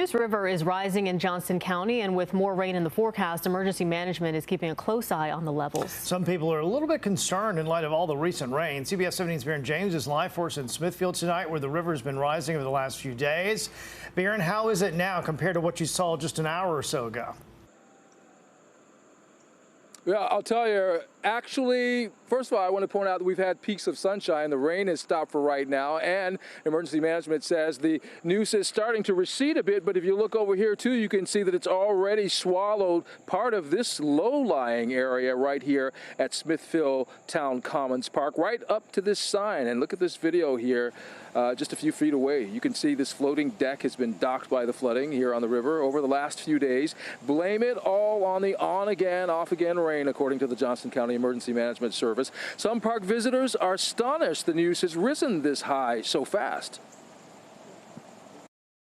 Neuse River is rising in Johnston County, and with more rain in the forecast, emergency management is keeping a close eye on the levels. Some people are a little bit concerned in light of all the recent rain. CBS 17's Baron James is live for us in Smithfield tonight, where the river has been rising over the last few days. Baron, how is it now compared to what you saw just an hour or so ago? Yeah, I'll tell you, actually, first of all, I want to point out that we've had peaks of sunshine. The rain has stopped for right now, and emergency management says the Neuse is starting to recede a bit, but if you look over here, too, you can see that it's already swallowed part of this low-lying area right here at Smithfield Town Commons Park, right up to this sign. And look at this video here, just a few feet away. You can see this floating deck has been docked by the flooding here on the river over the last few days. Blame it all on the on-again, off-again rain, according to the Johnston County Emergency Management Service. Some park visitors are astonished the Neuse has risen this high so fast.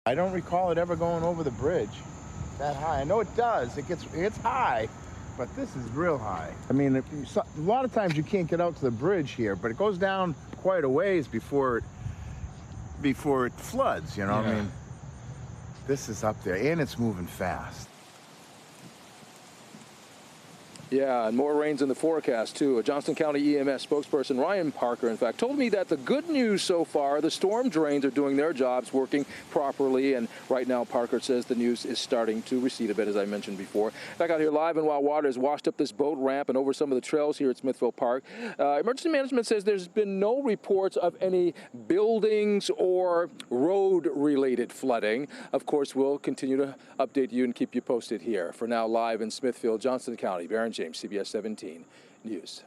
I don't recall it ever going over the bridge that high. I know it does. It's high, but this is real high. I mean, a lot of times you can't get out to the bridge here, but it goes down quite a ways before it floods, you know? Yeah. I mean, this is up there, and it's moving fast. Yeah, and more rains in the forecast, too. A Johnston County EMS spokesperson, Ryan Parker, in fact, told me that the good news so far, the storm drains are doing their jobs, working properly, and right now Parker says the Neuse is starting to recede a bit, as I mentioned before. Back out here live, and while water has washed up this boat ramp and over some of the trails here at Smithfield Park, emergency management says there's been no reports of any buildings or road-related flooding. Of course, we'll continue to update you and keep you posted here. For now, live in Smithfield, Johnston County, Baron James, CBS 17 News.